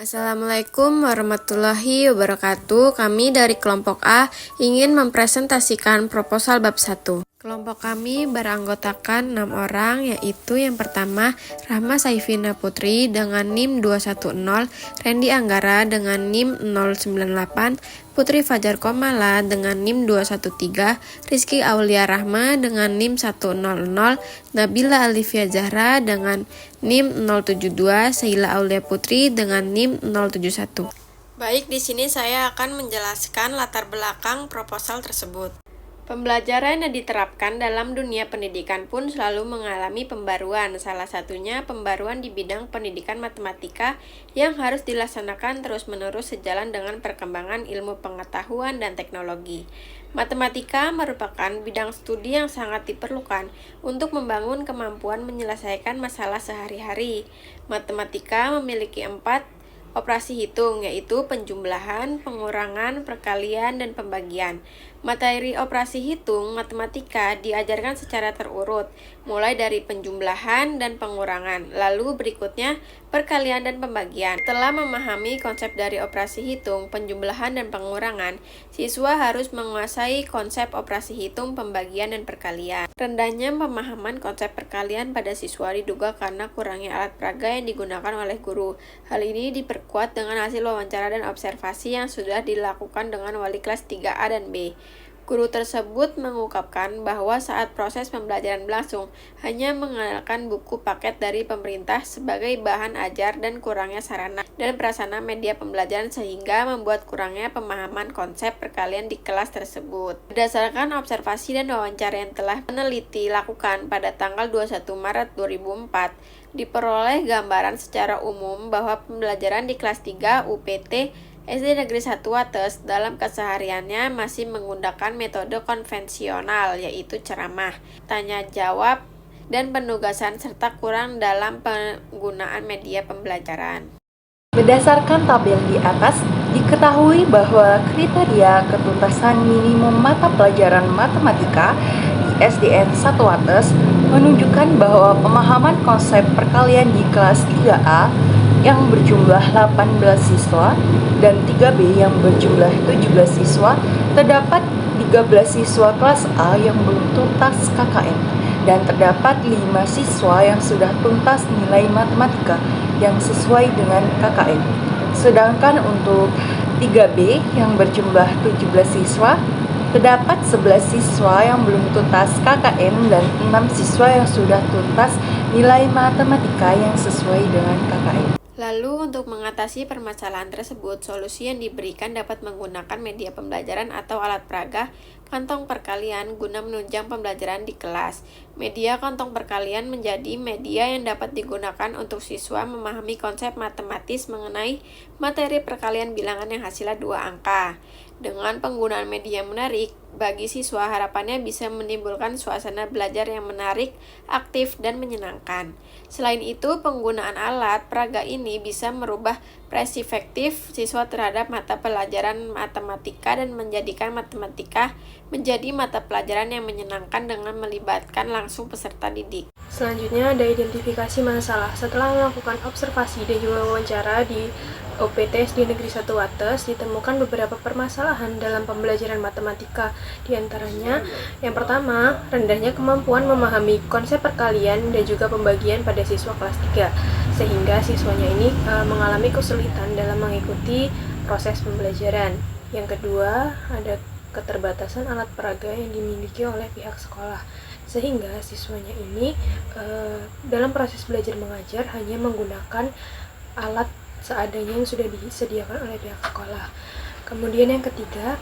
Assalamualaikum warahmatullahi wabarakatuh. Kami dari kelompok A ingin mempresentasikan proposal bab 1. Kelompok kami beranggotakan 6 orang, yaitu yang pertama Rahma Saifina Putri dengan NIM 210, Randy Anggara dengan NIM 098, Putri Fajar Komala dengan NIM 213, Rizky Aulia Rahma dengan NIM 100, Nabila Alifia Zahra dengan NIM 072, Sheila Aulia Putri dengan NIM 071. Baik, di sini saya akan menjelaskan latar belakang proposal tersebut. Pembelajaran yang diterapkan dalam dunia pendidikan pun selalu mengalami pembaruan, salah satunya pembaruan di bidang pendidikan matematika yang harus dilaksanakan terus-menerus sejalan dengan perkembangan ilmu pengetahuan dan teknologi. Matematika merupakan bidang studi yang sangat diperlukan untuk membangun kemampuan menyelesaikan masalah sehari-hari. Matematika memiliki 4 operasi hitung, yaitu penjumlahan, pengurangan, perkalian, dan pembagian. Materi operasi hitung matematika diajarkan secara terurut, mulai dari penjumlahan dan pengurangan, lalu berikutnya perkalian dan pembagian. Setelah memahami konsep dari operasi hitung, penjumlahan, dan pengurangan, siswa harus menguasai konsep operasi hitung, pembagian, dan perkalian. Rendahnya pemahaman konsep perkalian pada siswa diduga karena kurangnya alat peraga yang digunakan oleh guru. Hal ini diperkuat dengan hasil wawancara dan observasi yang sudah dilakukan dengan wali kelas 3A dan B. Guru tersebut mengungkapkan bahwa saat proses pembelajaran berlangsung, hanya mengandalkan buku paket dari pemerintah sebagai bahan ajar dan kurangnya sarana dan prasarana media pembelajaran sehingga membuat kurangnya pemahaman konsep perkalian di kelas tersebut. Berdasarkan observasi dan wawancara yang telah peneliti lakukan pada tanggal 21 Maret 2004, diperoleh gambaran secara umum bahwa pembelajaran di kelas 3 UPT SD Negeri 1 Wates dalam kesehariannya masih menggunakan metode konvensional, yaitu ceramah, tanya jawab, dan penugasan serta kurang dalam penggunaan media pembelajaran. Berdasarkan tabel di atas, diketahui bahwa kriteria ketuntasan minimum mata pelajaran matematika di SDN 1 Wates menunjukkan bahwa pemahaman konsep perkalian di kelas 3A yang berjumlah 18 siswa dan 3B yang berjumlah 17 siswa, terdapat 13 siswa kelas A yang belum tuntas KKN dan terdapat 5 siswa yang sudah tuntas nilai matematika yang sesuai dengan KKN. Sedangkan untuk 3B yang berjumlah 17 siswa, terdapat 11 siswa yang belum tuntas KKN dan 6 siswa yang sudah tuntas nilai matematika yang sesuai dengan KKN. Lalu, untuk mengatasi permasalahan tersebut, solusi yang diberikan dapat menggunakan media pembelajaran atau alat peraga kantong perkalian guna menunjang pembelajaran di kelas. Media kantong perkalian menjadi media yang dapat digunakan untuk siswa memahami konsep matematis mengenai materi perkalian bilangan yang hasilnya 2 angka. Dengan penggunaan media yang menarik, bagi siswa harapannya bisa menimbulkan suasana belajar yang menarik, aktif, dan menyenangkan. Selain itu, penggunaan alat peraga ini bisa merubah perspektif siswa terhadap mata pelajaran matematika dan menjadikan matematika menjadi mata pelajaran yang menyenangkan dengan melibatkan langsung peserta didik. Selanjutnya ada identifikasi masalah. Setelah melakukan observasi dan juga wawancara di OPT di Negeri 1 Wates, ditemukan beberapa permasalahan dalam pembelajaran matematika. Di antaranya, yang pertama, rendahnya kemampuan memahami konsep perkalian dan juga pembagian pada siswa kelas 3, sehingga siswanya ini mengalami kesulitan dalam mengikuti proses pembelajaran. Yang kedua, ada keterbatasan alat peraga yang dimiliki oleh pihak sekolah, sehingga siswanya ini dalam proses belajar mengajar hanya menggunakan alat seadanya yang sudah disediakan oleh pihak sekolah. Kemudian yang ketiga,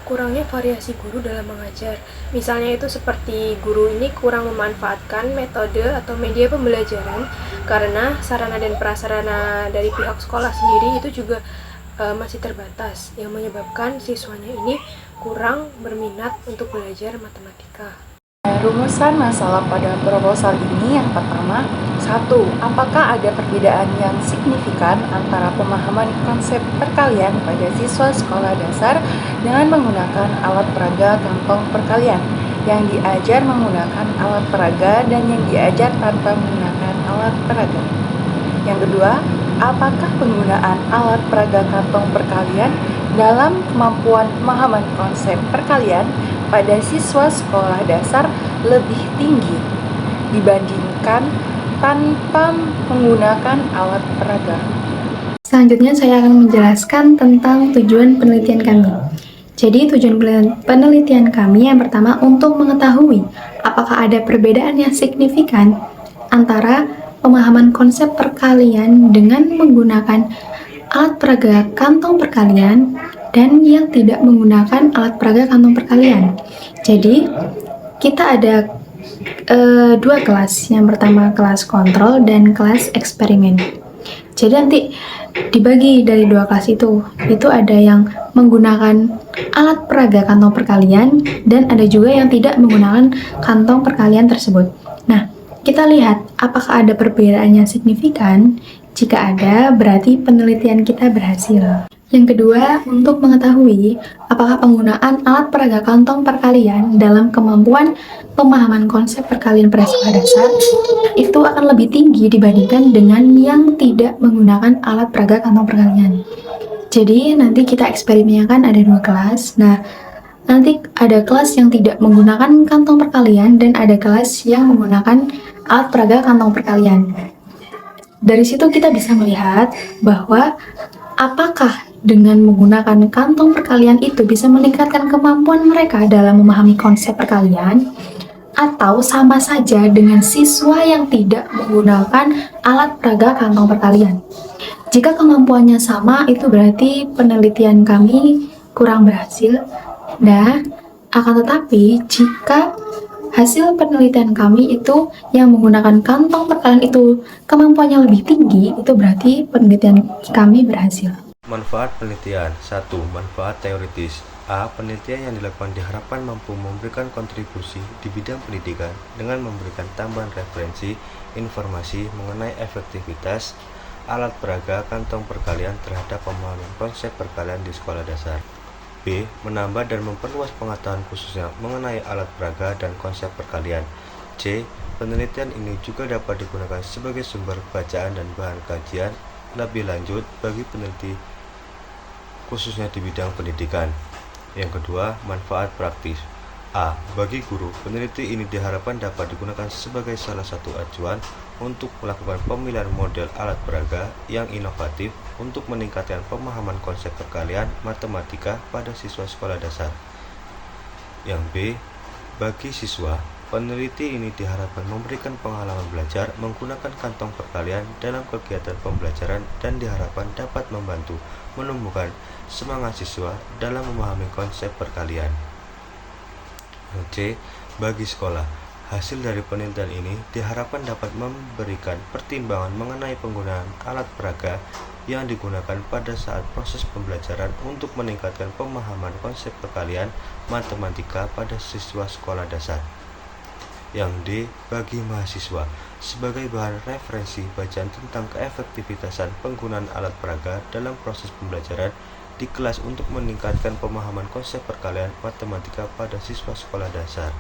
kurangnya variasi guru dalam mengajar. Misalnya itu seperti guru ini kurang memanfaatkan metode atau media pembelajaran karena sarana dan prasarana dari pihak sekolah sendiri itu juga masih terbatas, yang menyebabkan siswanya ini kurang berminat untuk belajar matematika. Rumusan masalah pada proposal ini yang pertama, 1. Apakah ada perbedaan yang signifikan antara pemahaman konsep perkalian pada siswa sekolah dasar dengan menggunakan alat peraga kantong perkalian, yang diajar menggunakan alat peraga dan yang diajar tanpa menggunakan alat peraga? Yang kedua, apakah penggunaan alat peraga kantong perkalian dalam kemampuan pemahaman konsep perkalian pada siswa sekolah dasar lebih tinggi dibandingkan tanpa menggunakan alat peraga? Selanjutnya saya akan menjelaskan tentang tujuan penelitian kami. Jadi tujuan penelitian kami yang pertama untuk mengetahui apakah ada perbedaan yang signifikan antara pemahaman konsep perkalian dengan menggunakan alat peraga kantong perkalian dan yang tidak menggunakan alat peraga kantong perkalian. Jadi kita ada dua kelas. Yang pertama kelas kontrol dan kelas eksperimen. Jadi nanti dibagi dari dua kelas itu ada yang menggunakan alat peraga kantong perkalian dan ada juga yang tidak menggunakan kantong perkalian tersebut. Nah, kita lihat apakah ada perbedaan yang signifikan. Jika ada, berarti penelitian kita berhasil. Yang kedua, untuk mengetahui apakah penggunaan alat peraga kantong perkalian dalam kemampuan pemahaman konsep perkalian pada sekolah dasar itu akan lebih tinggi dibandingkan dengan yang tidak menggunakan alat peraga kantong perkalian. Jadi nanti kita eksperimenkan ada dua kelas. Nah, nanti ada kelas yang tidak menggunakan kantong perkalian dan ada kelas yang menggunakan alat peraga kantong perkalian. Dari situ kita bisa melihat bahwa apakah dengan menggunakan kantong perkalian itu bisa meningkatkan kemampuan mereka dalam memahami konsep perkalian atau sama saja dengan siswa yang tidak menggunakan alat peraga kantong perkalian. Jika kemampuannya sama, itu berarti penelitian kami kurang berhasil. Nah, akan tetapi jika hasil penelitian kami itu yang menggunakan kantong perkalian itu kemampuannya lebih tinggi, itu berarti penelitian kami berhasil. Manfaat penelitian. 1. Manfaat teoritis. A. Penelitian yang dilakukan diharapkan mampu memberikan kontribusi di bidang pendidikan dengan memberikan tambahan referensi, informasi mengenai efektivitas alat peraga kantong perkalian terhadap pemahaman konsep perkalian di sekolah dasar. B. Menambah dan memperluas pengetahuan khususnya mengenai alat peraga dan konsep perkalian. C. Penelitian ini juga dapat digunakan sebagai sumber bacaan dan bahan kajian lebih lanjut bagi peneliti khususnya di bidang pendidikan. Yang kedua, manfaat praktis. A. Bagi guru, peneliti ini diharapkan dapat digunakan sebagai salah satu acuan untuk melakukan pemilihan model alat peraga yang inovatif untuk meningkatkan pemahaman konsep perkalian matematika pada siswa sekolah dasar. Yang B. Bagi siswa, peneliti ini diharapkan memberikan pengalaman belajar menggunakan kantong perkalian dalam kegiatan pembelajaran dan diharapkan dapat membantu menumbuhkan semangat siswa dalam memahami konsep perkalian. Yang C. Bagi sekolah, hasil dari penelitian ini diharapkan dapat memberikan pertimbangan mengenai penggunaan alat peraga yang digunakan pada saat proses pembelajaran untuk meningkatkan pemahaman konsep perkalian matematika pada siswa sekolah dasar. Yang D. Bagi mahasiswa, sebagai bahan referensi bacaan tentang keefektivitasan penggunaan alat peraga dalam proses pembelajaran di kelas untuk meningkatkan pemahaman konsep perkalian matematika pada siswa sekolah dasar.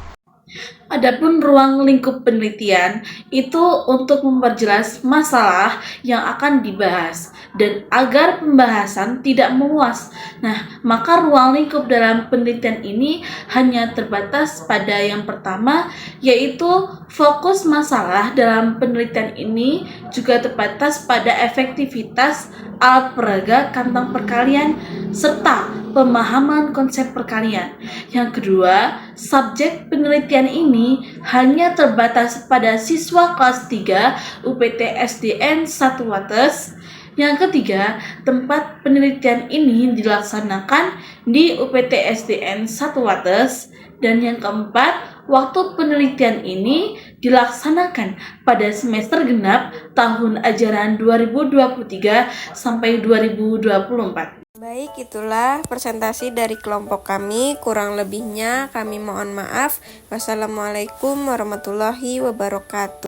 Adapun ruang lingkup penelitian itu untuk memperjelas masalah yang akan dibahas dan agar pembahasan tidak meluas. Nah, maka ruang lingkup dalam penelitian ini hanya terbatas pada yang pertama, yaitu fokus masalah dalam penelitian ini juga terbatas pada efektivitas alat peraga kantong perkalian serta pemahaman konsep perkalian. Yang kedua, subjek penelitian ini hanya terbatas pada siswa kelas 3 UPT SDN 1 Wates. Yang ketiga, tempat penelitian ini dilaksanakan di UPT SDN 1 Wates. Dan yang keempat, waktu penelitian ini dilaksanakan pada semester genap tahun ajaran 2023 sampai 2024. Baik, itulah presentasi dari kelompok kami. Kurang lebihnya kami mohon maaf. Wassalamualaikum warahmatullahi wabarakatuh.